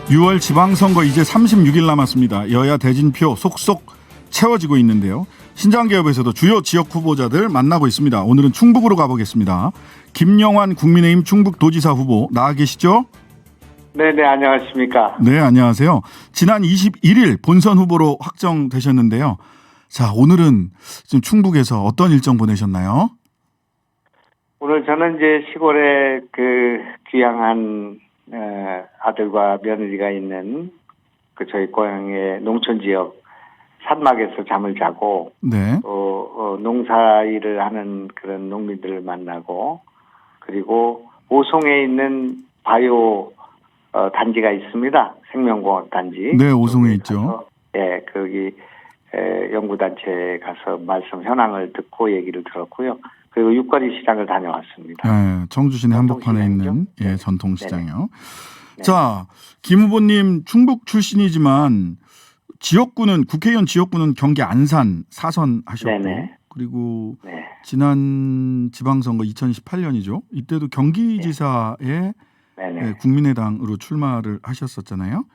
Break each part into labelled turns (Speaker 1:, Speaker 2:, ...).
Speaker 1: 6월 지방선거 이제 36일 남았습니다. 여야 대진표 속속 채워지고 있는데요. 신장개업에서도 주요 지역 후보자들 만나고 있습니다. 오늘은 충북으로 가보겠습니다. 김영환 국민의힘 충북도지사 후보 나와 계시죠?
Speaker 2: 네네, 안녕하십니까.
Speaker 1: 네, 안녕하세요. 지난 21일 본선 후보로 확정되셨는데요. 자, 오늘은 지금 충북에서 어떤 일정 보내셨나요?
Speaker 2: 오늘 저는 이제 시골에 그 귀향한 아들과 며느리가 있는 그 저희 고향의 농촌 지역 산막에서 잠을 자고
Speaker 1: 네.
Speaker 2: 또 농사 일을 하는 그런 농민들을 만나고 그리고 오송에 있는 바이오 단지가 있습니다. 생명공학 단지.
Speaker 1: 네, 오송에 있죠.
Speaker 2: 예, 거기 연구단체에 가서 말씀 현황을 듣고 얘기를 들었고요. 그리고 육거리 시장을 다녀왔습니다.
Speaker 1: 네, 청주시내 한복판에 있는
Speaker 2: 네.
Speaker 1: 전통시장이요.
Speaker 2: 네.
Speaker 1: 자, 김 후보님 충북 출신이지만 지역구는 국회의원 지역구는 경기 안산 사선 하셨고
Speaker 2: 네네.
Speaker 1: 그리고
Speaker 2: 네.
Speaker 1: 지난 지방선거 2018년이죠. 이때도 경기지사에
Speaker 2: 네네.
Speaker 1: 국민의당으로 출마를 하셨었잖아요.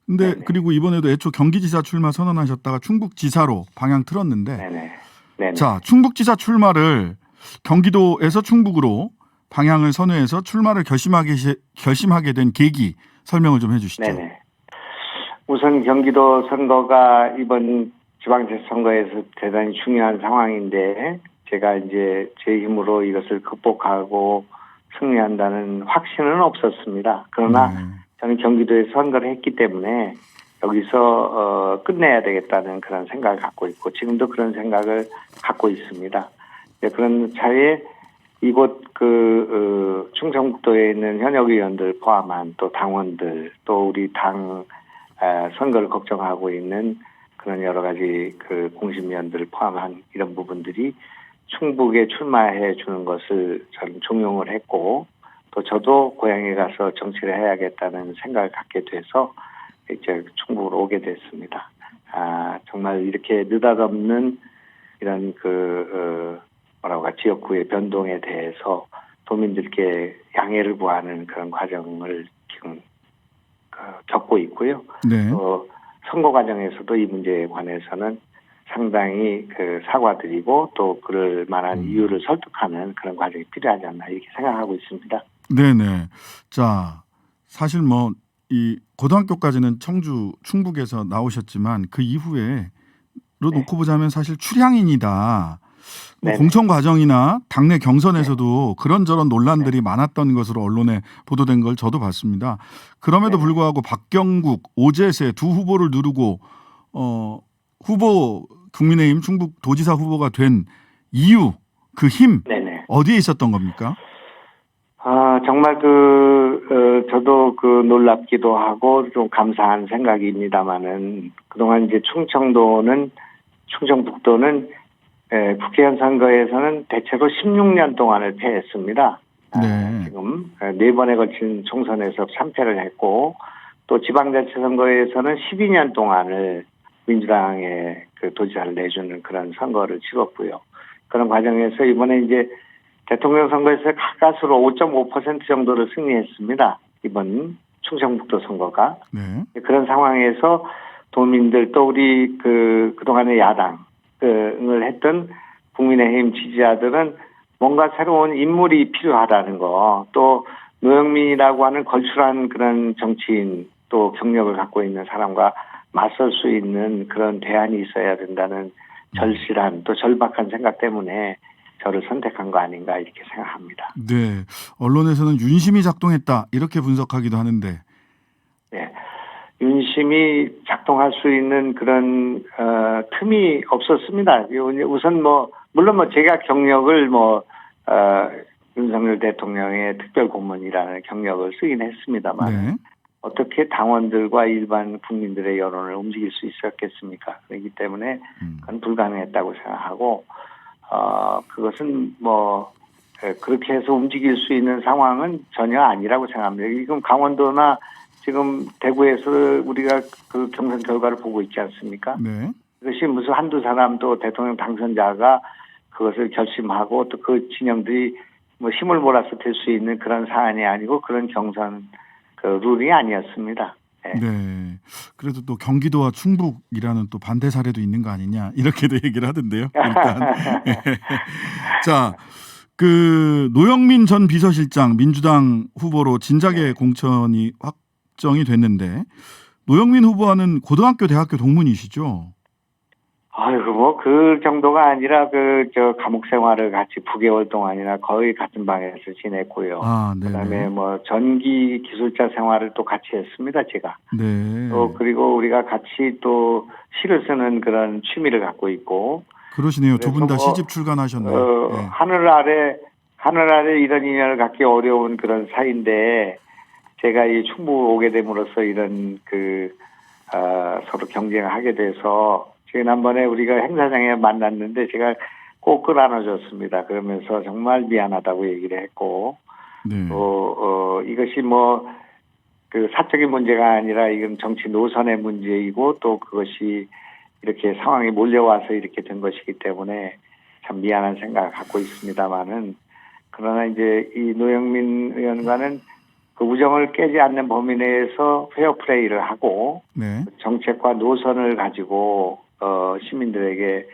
Speaker 1: 근데
Speaker 2: 네네.
Speaker 1: 그리고 이번에도 애초 경기지사 출마 선언하셨다가 충북지사로 방향 틀었는데
Speaker 2: 네네. 네네.
Speaker 1: 자, 충북지사 출마를 경기도에서 충북으로 방향을 선회해서 출마를 결심하게 된 계기 설명을 좀 해주시죠.
Speaker 2: 네네. 우선 경기도 선거가 이번 지방자치 선거에서 대단히 중요한 상황인데 제가 이제 제 힘으로 이것을 극복하고 승리한다는 확신은 없었습니다. 그러나
Speaker 1: 네.
Speaker 2: 저는 경기도에 선거를 했기 때문에 여기서 끝내야 되겠다는 그런 생각을 갖고 있고 지금도 그런 생각을 갖고 있습니다. 그런 차에 이곳 충청북도에 있는 현역 의원들 포함한 또 당원들 또 우리 당 선거를 걱정하고 있는 그런 여러 가지 그 공심위원들을 포함한 이런 부분들이 충북에 출마해 주는 것을 저는 종용을 했고 또 저도 고향에 가서 정치를 해야겠다는 생각을 갖게 돼서 이제 충북으로 오게 됐습니다. 정말 이렇게 느닷없는 이런 지역구의 변동에 대해서 도민들께 양해를 구하는 그런 과정을 지금 겪고 있고요.
Speaker 1: 네.
Speaker 2: 선거 과정에서도 이 문제에 관해서는 상당히 사과드리고 또 그럴 만한 이유를 설득하는 그런 과정이 필요하지 않나 이렇게 생각하고 있습니다.
Speaker 1: 네네. 자, 사실 이 고등학교까지는 충북에서 나오셨지만 그 이후에 놓고 보자면 사실 출향인이다. 공천 과정이나 당내 경선에서도 그런저런 논란들이 많았던 것으로 언론에 보도된 걸 저도 봤습니다. 그럼에도 불구하고 박경국, 오재세 두 후보를 누르고 국민의힘 충북 도지사 후보가 된 이유, 그 힘 어디에 있었던 겁니까?
Speaker 2: 정말 저도 놀랍기도 하고 좀 감사한 생각입니다만은 그동안 이제 충청북도는 국회의원 선거에서는 대체로 16년 동안을 패했습니다.
Speaker 1: 네.
Speaker 2: 지금 4번에 걸친 총선에서 3패를 했고 또 지방자치 선거에서는 12년 동안을 민주당에 도지사를 내주는 그런 선거를 치렀고요. 그런 과정에서 이번에 이제 대통령 선거에서 가까스로 5.5% 정도를 승리했습니다. 이번 충청북도 선거가.
Speaker 1: 네.
Speaker 2: 그런 상황에서 도민들 또 우리 그동안의 야당을 했던 국민의힘 지지자들은 뭔가 새로운 인물이 필요하다는 거, 또 노영민이라고 하는 걸출한 그런 정치인 또 경력을 갖고 있는 사람과 맞설 수 있는 그런 대안이 있어야 된다는 절실한 또 절박한 생각 때문에 저를 선택한 거 아닌가 이렇게 생각합니다.
Speaker 1: 네. 언론에서는 윤심이 작동했다 이렇게 분석하기도 하는데.
Speaker 2: 네. 윤심이 작동할 수 있는 그런 틈이 없었습니다. 우선 물론 제가 경력을 윤석열 대통령의 특별 고문이라는 경력을 쓰긴 했습니다만
Speaker 1: 네.
Speaker 2: 어떻게 당원들과 일반 국민들의 여론을 움직일 수 있었겠습니까? 그렇기 때문에 그건 불가능했다고 생각하고 그것은 그렇게 해서 움직일 수 있는 상황은 전혀 아니라고 생각합니다. 지금 강원도나 지금 대구에서 우리가 그 경선 결과를 보고 있지 않습니까?
Speaker 1: 네.
Speaker 2: 그것이 무슨 한두 사람도 대통령 당선자가 그것을 결심하고 또 그 진영들이 힘을 몰아서 될 수 있는 그런 사안이 아니고 그런 경선 룰이 아니었습니다.
Speaker 1: 네. 그래도 또 경기도와 충북이라는 또 반대 사례도 있는 거 아니냐 이렇게도 얘기를 하던데요. 일단 자, 그 노영민 전 비서실장 민주당 후보로 진작에 공천이 확정이 됐는데 노영민 후보와는 고등학교, 대학교 동문이시죠?
Speaker 2: 아이고, 뭐, 그 정도가 아니라, 감옥 생활을 같이 9개월 동안이나 거의 같은 방에서 지냈고요.
Speaker 1: 아,
Speaker 2: 그 다음에
Speaker 1: 네네.
Speaker 2: 뭐, 전기 기술자 생활을 또 같이 했습니다, 제가.
Speaker 1: 네.
Speaker 2: 또, 그리고 우리가 같이 또 시를 쓰는 그런 취미를 갖고 있고.
Speaker 1: 그러시네요. 두 분 다
Speaker 2: 그래서
Speaker 1: 시집 출간하셨네. 네.
Speaker 2: 하늘 아래 이런 인연을 갖기 어려운 그런 사이인데, 제가 이 충북 오게 됨으로써 이런 서로 경쟁을 하게 돼서, 지난번에 우리가 행사장에 만났는데 제가 꼭 끌어안아줬습니다. 그러면서 정말 미안하다고 얘기를 했고,
Speaker 1: 네.
Speaker 2: 이것이 뭐, 사적인 문제가 아니라 이건 정치 노선의 문제이고 또 그것이 이렇게 상황이 몰려와서 이렇게 된 것이기 때문에 참 미안한 생각을 갖고 있습니다만은, 그러나 이제 이 노영민 의원과는 그 우정을 깨지 않는 범위 내에서 페어플레이를 하고,
Speaker 1: 네.
Speaker 2: 정책과 노선을 가지고 시민들에게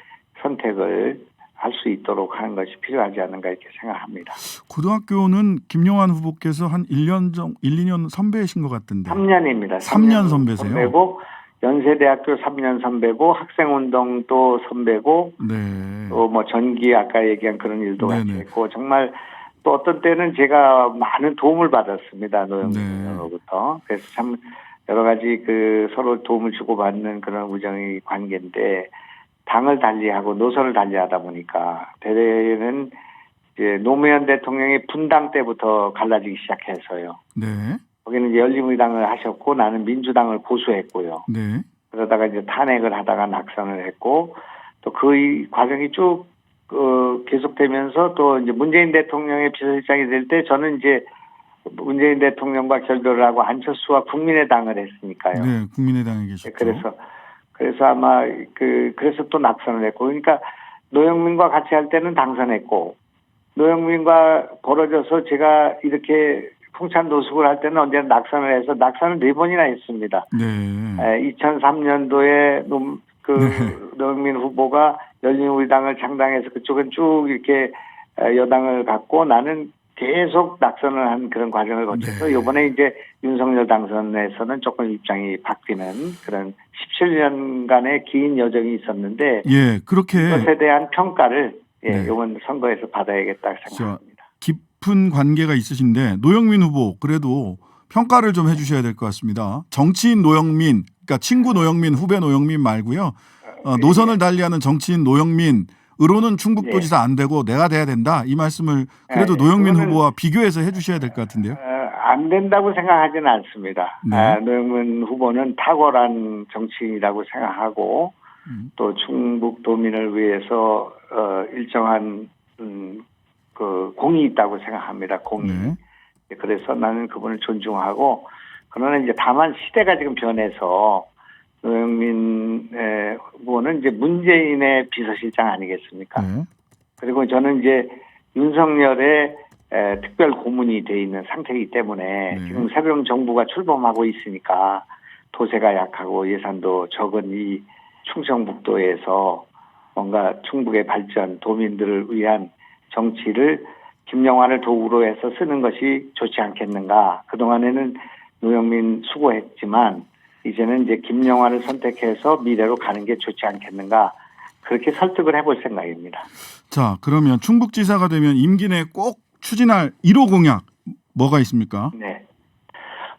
Speaker 2: 선택을 할 수 있도록 하는 것이 필요하지 않은가 이렇게 생각합니다.
Speaker 1: 고등학교는 김용환 후보께서 한 1, 2년 선배이신 것 같던데.
Speaker 2: 3년입니다.
Speaker 1: 3년 선배세요?
Speaker 2: 선배고, 연세대학교 3년 선배고, 학생운동도 선배고,
Speaker 1: 네.
Speaker 2: 또 뭐 전기 아까 얘기한 그런 일도 같이
Speaker 1: 네네.
Speaker 2: 했고, 정말 또 어떤 때는 제가 많은 도움을 받았습니다. 노영민
Speaker 1: 네.
Speaker 2: 의원으로부터. 그래서 참 여러 가지 서로 도움을 주고받는 그런 우정의 관계인데, 당을 달리하고 노선을 달리하다 보니까 대대는 이제 노무현 대통령이 분당 때부터 갈라지기 시작해서요.
Speaker 1: 네.
Speaker 2: 거기는 이제 열린우리당을 하셨고 나는 민주당을 고수했고요.
Speaker 1: 네.
Speaker 2: 그러다가 이제 탄핵을 하다가 낙선을 했고 또 그 과정이 쭉 계속되면서 또 이제 문재인 대통령의 비서실장이 될 때 저는 이제 문재인 대통령과 결별을 하고 안철수와 국민의당을 했으니까요.
Speaker 1: 네. 국민의당에 계셨죠.
Speaker 2: 그래서 아마 그래서 또 낙선을 했고, 그러니까 노영민과 같이 할 때는 당선했고, 노영민과 벌어져서 제가 이렇게 풍찬 노숙을 할 때는 언제나 낙선을 해서 낙선을 4번이나 했습니다.
Speaker 1: 네.
Speaker 2: 2003년도에 노영민 후보가 열린우리당을 창당해서 그쪽은 쭉 이렇게 여당을 갖고 나는 계속 낙선을 한 그런 과정을 거쳐서
Speaker 1: 네.
Speaker 2: 이번에 이제 윤석열 당선에서는 조금 입장이 바뀌는 그런 17년간의 긴 여정이 있었는데,
Speaker 1: 예, 그렇게
Speaker 2: 그것에 대한 평가를
Speaker 1: 네.
Speaker 2: 이번 선거에서 받아야겠다 생각합니다.
Speaker 1: 깊은 관계가 있으신데 노영민 후보 그래도 평가를 좀 해주셔야 될 것 같습니다. 정치인 노영민, 그러니까 친구 노영민, 후배 노영민 말고요. 노선을 달리하는 정치인 노영민. 으로는 충북도지사 안 되고 내가 돼야 된다. 이 말씀을 그래도 노영민 후보와 비교해서 해주셔야 될 것 같은데요.
Speaker 2: 안 된다고 생각하지는 않습니다.
Speaker 1: 네.
Speaker 2: 노영민 후보는 탁월한 정치인이라고 생각하고 또 충북 도민을 위해서 일정한 공이 있다고 생각합니다. 공이.
Speaker 1: 네.
Speaker 2: 그래서 나는 그분을 존중하고, 그러나 이제 다만 시대가 지금 변해서 노영민 후보는 이제 문재인의 비서실장 아니겠습니까?
Speaker 1: 네.
Speaker 2: 그리고 저는 이제 윤석열의 특별 고문이 돼 있는 상태이기 때문에
Speaker 1: 네.
Speaker 2: 지금 새로운 정부가 출범하고 있으니까 도세가 약하고 예산도 적은 이 충청북도에서 뭔가 충북의 발전, 도민들을 위한 정치를 김영환을 도구로 해서 쓰는 것이 좋지 않겠는가. 그동안에는 노영민 수고했지만 이제는 이제 김영환을 선택해서 미래로 가는 게 좋지 않겠는가. 그렇게 설득을 해볼 생각입니다.
Speaker 1: 자, 그러면 충북지사가 되면 임기 내에 꼭 추진할 1호 공약 뭐가 있습니까?
Speaker 2: 네.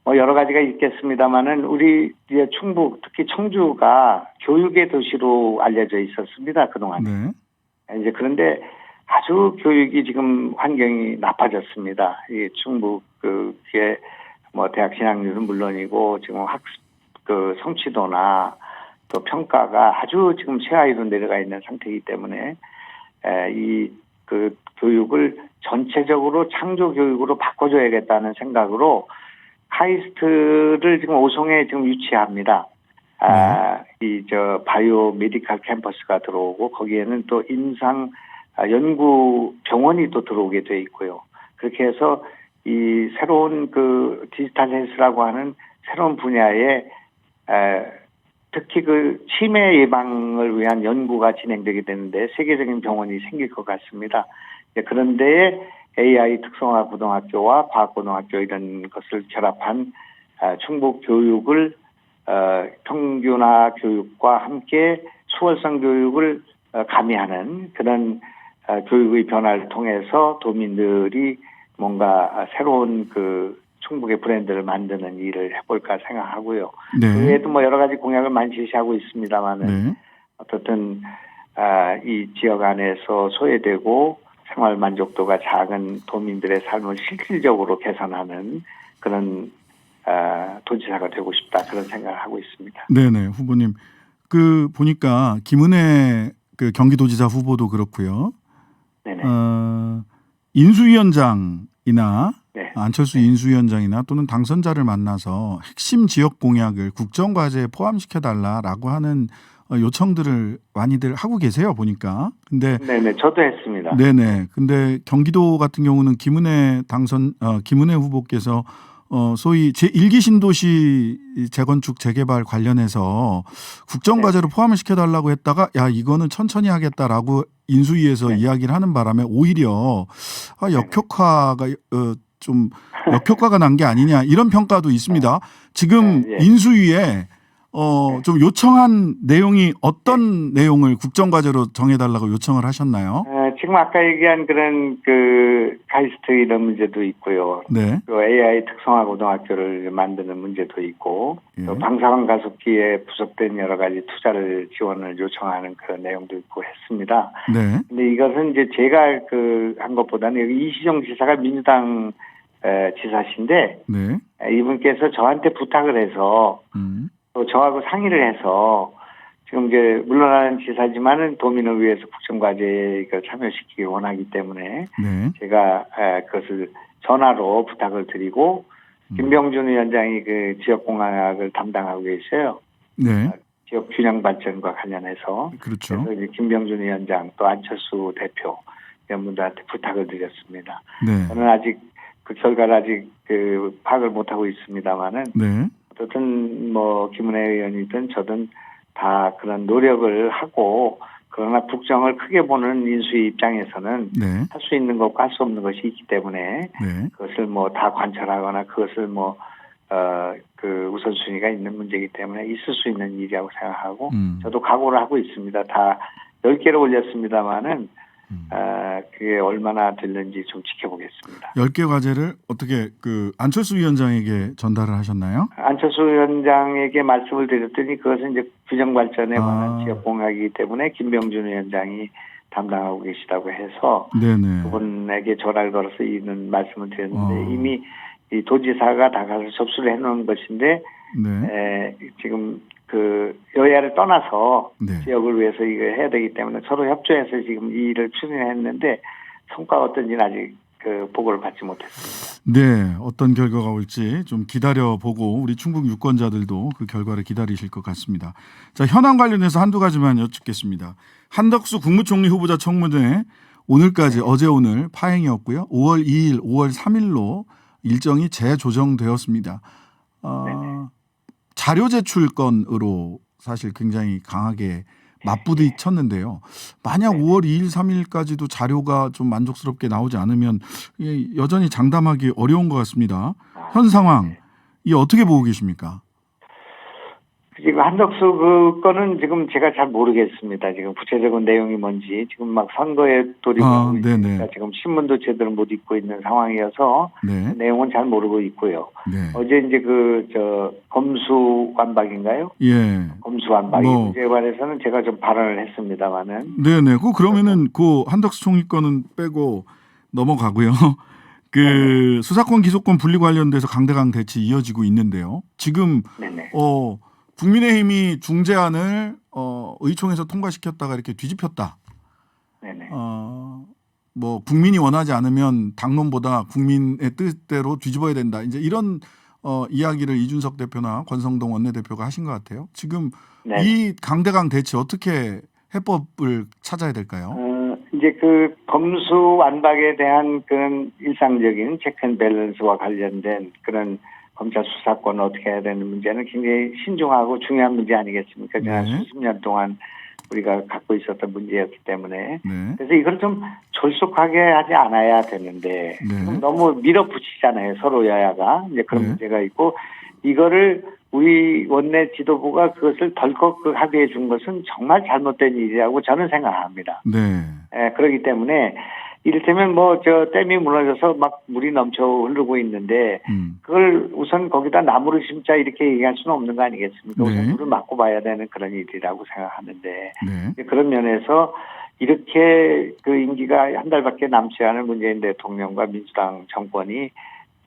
Speaker 2: 뭐 여러 가지가 있겠습니다만은 우리 이제 충북, 특히 청주가 교육의 도시로 알려져 있었습니다. 그동안.
Speaker 1: 네.
Speaker 2: 이제 그런데 아주 교육이 지금 환경이 나빠졌습니다. 이 충북 그게 뭐 대학 진학률은 물론이고 지금 성취도나 또 평가가 아주 지금 최하위로 내려가 있는 상태이기 때문에 교육을 전체적으로 창조 교육으로 바꿔줘야겠다는 생각으로 카이스트를 지금 오송에 지금 유치합니다. 바이오 메디컬 캠퍼스가 들어오고 거기에는 또 임상 연구 병원이 또 들어오게 돼 있고요. 그렇게 해서 이 새로운 디지털 헬스라고 하는 새로운 분야에 특히 그 치매 예방을 위한 연구가 진행되게 되는데 세계적인 병원이 생길 것 같습니다. 그런데 AI 특성화 고등학교와 과학고등학교 이런 것을 결합한 충북 교육을 평균화 교육과 함께 수월성 교육을 가미하는 그런 교육의 변화를 통해서 도민들이 뭔가 새로운 그 충북의 브랜드를 만드는 일을 해볼까 생각하고요.
Speaker 1: 네.
Speaker 2: 그 외에도 뭐 여러 가지 공약을 많이 제시하고 있습니다만은
Speaker 1: 네.
Speaker 2: 어떻든 이 지역 안에서 소외되고 생활 만족도가 작은 도민들의 삶을 실질적으로 개선하는 그런 도지사가 되고 싶다 그런 생각을 하고 있습니다.
Speaker 1: 네네 후보님 그 보니까 김은혜 그 경기도지사 후보도 그렇고요.
Speaker 2: 네네.
Speaker 1: 인수위원장이나
Speaker 2: 네.
Speaker 1: 안철수 인수위원장이나 또는 당선자를 만나서 핵심 지역 공약을 국정과제에 포함시켜달라라고 하는 요청들을 많이들 하고 계세요 보니까. 근데
Speaker 2: 네네 저도 했습니다.
Speaker 1: 네네. 근데 경기도 같은 경우는 김은혜 후보께서 소위 제1기 신도시 재건축 재개발 관련해서 국정과제로 포함을 시켜달라고 했다가 야 이거는 천천히 하겠다라고 인수위에서
Speaker 2: 네.
Speaker 1: 이야기를 하는 바람에 오히려 역효과가 난 게 아니냐 이런 평가도 있습니다. 지금
Speaker 2: 네, 예.
Speaker 1: 인수위에 좀 요청한 내용이 어떤 내용을 국정과제로 정해달라고 요청을 하셨나요?
Speaker 2: 지금 아까 얘기한 그런 그 카이스트 이런 문제도 있고요.
Speaker 1: 네.
Speaker 2: 또 AI 특성화 고등학교를 만드는 문제도 있고,
Speaker 1: 예.
Speaker 2: 또 방사능 가속기에 부속된 여러 가지 투자를 지원을 요청하는 그런 내용도 있고 했습니다.
Speaker 1: 네.
Speaker 2: 근데 이것은 이제 제가 그 한 것보다는 여기 이시정 지사가 민주당 지사신데
Speaker 1: 네.
Speaker 2: 이분께서 저한테 부탁을 해서 또 저하고 상의를 해서 지금 이제 물러나는 지사지만은 도민을 위해서 국정과제에 이걸 참여시키기 원하기 때문에
Speaker 1: 네.
Speaker 2: 제가 그것을 전화로 부탁을 드리고 김병준 위원장이 그 지역공학을 담당하고 계셔요.
Speaker 1: 네.
Speaker 2: 지역 균형 발전과 관련해서
Speaker 1: 그렇죠.
Speaker 2: 그래서 이제 김병준 위원장 또 안철수 대표 이런 분들한테 부탁을 드렸습니다.
Speaker 1: 네.
Speaker 2: 저는 아직 그 결과를 아직 그 파악을 못 하고 있습니다만은
Speaker 1: 네.
Speaker 2: 어쨌든 뭐 김은혜 의원이든 저든 다 그런 노력을 하고 그러나 국정을 크게 보는 인수위 입장에서는
Speaker 1: 네.
Speaker 2: 할 수 있는 것과 할 수 없는 것이 있기 때문에
Speaker 1: 네.
Speaker 2: 그것을 뭐 다 관철하거나 그것을 뭐 그 우선순위가 있는 문제이기 때문에 있을 수 있는 일이라고 생각하고 저도 각오를 하고 있습니다. 다 10개를 올렸습니다마는 그게 얼마나 될는지 좀 지켜보겠습니다.
Speaker 1: 10개 과제를 어떻게 그 안철수 위원장에게 전달을 하셨나요?
Speaker 2: 안철수 위원장에게 말씀을 드렸더니 그것은 이제 균형 발전에 관한
Speaker 1: 아.
Speaker 2: 지역 공약이기 때문에 김병준 위원장이 담당하고 계시다고 해서
Speaker 1: 네네.
Speaker 2: 그분에게 전화를 걸어서 이런 말씀을 드렸는데
Speaker 1: 아.
Speaker 2: 이미 이 도지사가 다 가서 접수를 해놓은 것인데
Speaker 1: 네.
Speaker 2: 지금 그 여야를 떠나서
Speaker 1: 네.
Speaker 2: 지역을 위해서 이거 해야 되기 때문에 서로 협조해서 지금 이 일을 추진했는데 성과가 어떤지는 아직 그 보고를 받지 못했습니다.
Speaker 1: 네. 어떤 결과가 올지 좀 기다려보고 우리 충북 유권자들도 그 결과를 기다리실 것 같습니다. 자, 현안 관련해서 한두 가지만 여쭙겠습니다. 한덕수 국무총리 후보자 청문회 오늘까지 어제 오늘 파행이었고요. 5월 2일, 5월 3일로 일정이 재조정되었습니다. 자료 제출 건으로 사실 굉장히 강하게 맞부딪혔는데요. 만약 5월 2일, 3일까지도 자료가 좀 만족스럽게 나오지 않으면 여전히 장담하기 어려운 것 같습니다. 현 상황, 이 어떻게 보고 계십니까?
Speaker 2: 지금 한덕수 그 건은 지금 제가 잘 모르겠습니다. 지금 구체적인 내용이 뭔지 지금 막 선거에 돌입하고 있으니까 지금 신문도 제대로 못 읽고 있는 상황이어서
Speaker 1: 네.
Speaker 2: 내용은 잘 모르고 있고요.
Speaker 1: 네.
Speaker 2: 어제 이제 검수완박인가요?
Speaker 1: 예.
Speaker 2: 검수완박 이 문제에 관해서는 제가 좀 발언을 했습니다만은.
Speaker 1: 네네. 그러면은 그 한덕수 총리 건은 빼고 넘어가고요. 그 수사권 기소권 분리 관련돼서 강대강 대치 이어지고 있는데요. 지금
Speaker 2: 네네.
Speaker 1: 국민의힘이 중재안을 의총에서 통과시켰다가 이렇게 뒤집혔다.
Speaker 2: 네네.
Speaker 1: 뭐 국민이 원하지 않으면 당론보다 국민의 뜻대로 뒤집어야 된다. 이제 이런 이야기를 이준석 대표나 권성동 원내대표가 하신 것 같아요. 지금
Speaker 2: 네네.
Speaker 1: 이 강대강 대치 어떻게 해법을 찾아야 될까요?
Speaker 2: 이제 그 검수완박에 대한 그런 일상적인 체크앤밸런스와 관련된 그런 검찰 수사권을 어떻게 해야 되는 문제는 굉장히 신중하고 중요한 문제 아니겠습니까? 지난
Speaker 1: 네.
Speaker 2: 수십 년 동안 우리가 갖고 있었던 문제였기 때문에
Speaker 1: 네.
Speaker 2: 그래서 이걸 좀 졸속하게 하지 않아야 되는데
Speaker 1: 네.
Speaker 2: 지금 너무 밀어붙이잖아요. 서로 여야가 이제 그런
Speaker 1: 네.
Speaker 2: 문제가 있고 이거를 우리 원내 지도부가 그것을 덜컥 합의해 준 것은 정말 잘못된 일이라고 저는 생각합니다.
Speaker 1: 네.
Speaker 2: 그렇기 때문에 이를테면 뭐 저 댐이 무너져서 막 물이 넘쳐 흐르고 있는데 그걸 우선 거기다 나무를 심자 이렇게 얘기할 수는 없는 거 아니겠습니까?
Speaker 1: 네.
Speaker 2: 우선 물을 막고 봐야 되는 그런 일이라고 생각하는데
Speaker 1: 네.
Speaker 2: 그런 면에서 이렇게 그 임기가 한 달밖에 남지 않은 문재인 대통령과 민주당 정권이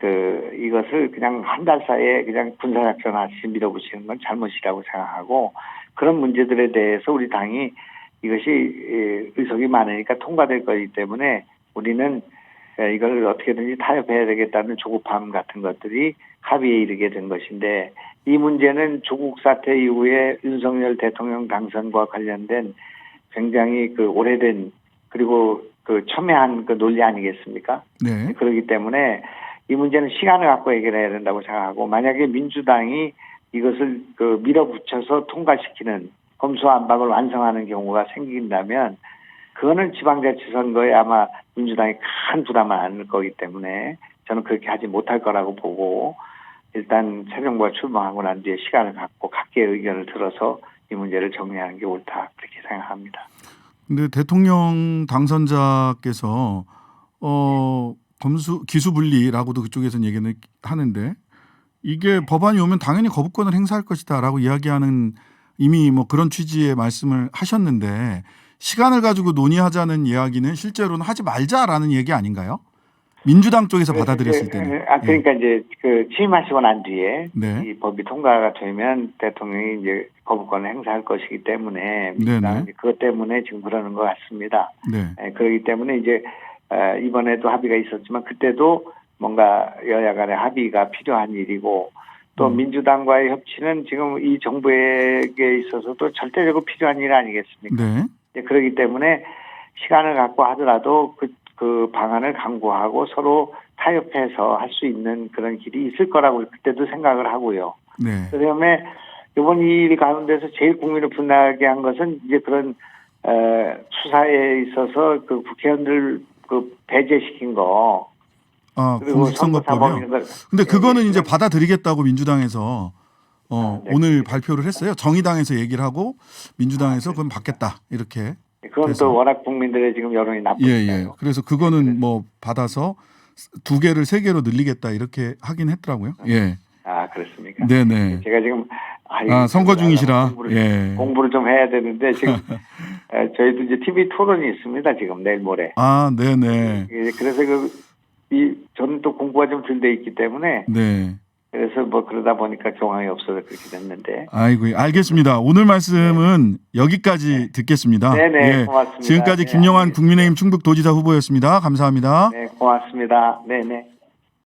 Speaker 2: 이것을 그냥 한 달 사이에 그냥 군사작전 하듯이 밀어붙이는 건 잘못이라고 생각하고 그런 문제들에 대해서 우리 당이 이것이 의석이 많으니까 통과될 거기 때문에 우리는 이걸 어떻게든지 타협해야 되겠다는 조급함 같은 것들이 합의에 이르게 된 것인데 이 문제는 조국 사태 이후에 윤석열 대통령 당선과 관련된 굉장히 오래된 그리고 첨예한 논리 아니겠습니까?
Speaker 1: 네.
Speaker 2: 그렇기 때문에 이 문제는 시간을 갖고 해결해야 된다고 생각하고 만약에 민주당이 이것을 밀어붙여서 통과시키는 검수안박을 완성하는 경우가 생긴다면 그거는 지방자치선거에 아마 민주당이 큰 부담을 안을 거기 때문에 저는 그렇게 하지 못할 거라고 보고 일단 새 정부가 출범하고 난 뒤에 시간을 갖고 각계의 의견을 들어서 이 문제를 정리하는 게 옳다 그렇게 생각합니다.
Speaker 1: 근데 대통령 당선자께서 기수분리라고도 그쪽에서는 얘기는 하는데 이게 법안이 오면 당연히 거부권을 행사할 것이다라고 이야기하는 이미 뭐 그런 취지의 말씀을 하셨는데 시간을 가지고 논의하자는 이야기는 실제로는 하지 말자라는 얘기 아닌가요? 민주당 쪽에서 받아들였을 때는.
Speaker 2: 그러니까 이제 취임하시고 난 뒤에
Speaker 1: 네.
Speaker 2: 이 법이 통과가 되면 대통령이 이제 거부권을 행사할 것이기 때문에 민주당은 그것 때문에 지금 그러는 것 같습니다.
Speaker 1: 네.
Speaker 2: 그렇기 때문에 이제 이번에도 합의가 있었지만 그때도 뭔가 여야 간의 합의가 필요한 일이고 또 민주당과의 협치는 지금 이 정부에게 있어서도 절대적으로 필요한 일 아니겠습니까?
Speaker 1: 네.
Speaker 2: 그렇기 때문에 시간을 갖고 하더라도 그 방안을 강구하고 서로 타협해서 할 수 있는 그런 길이 있을 거라고 그때도 생각을 하고요.
Speaker 1: 네.
Speaker 2: 그다음에 이번 일 가운데서 제일 국민을 분하게 한 것은 이제 그런 수사에 있어서 국회의원들 배제시킨 거.
Speaker 1: 공직선거법이요. 근데 그거는 이제 받아들이겠다고 민주당에서 오늘 발표를 했어요. 정의당에서 얘기를 하고 민주당에서 그건 받겠다 이렇게.
Speaker 2: 그건
Speaker 1: 그래서.
Speaker 2: 또 워낙 국민들의 지금 여론이 나쁘니까요.
Speaker 1: 예. 그래서 그거는 뭐 받아서 2개를 3개로 늘리겠다 이렇게 하긴 했더라고요. 예.
Speaker 2: 아 그렇습니까?
Speaker 1: 네네.
Speaker 2: 제가 지금
Speaker 1: 선거 중이시라
Speaker 2: 공부를 좀 해야 되는데 지금 저희도 이제 TV 토론이 있습니다. 지금 내일 모레.
Speaker 1: 아 네네.
Speaker 2: 그래서 저는 또 공부가 좀 덜 돼 있기 때문에.
Speaker 1: 네.
Speaker 2: 그래서 뭐 그러다 보니까 경황이 없어서 그렇게 됐는데.
Speaker 1: 아이고 알겠습니다. 오늘 말씀은 여기까지 듣겠습니다.
Speaker 2: 네네 고맙습니다.
Speaker 1: 지금까지 김영환 국민의힘 충북도지사 후보였습니다. 감사합니다.
Speaker 2: 네 고맙습니다. 네네.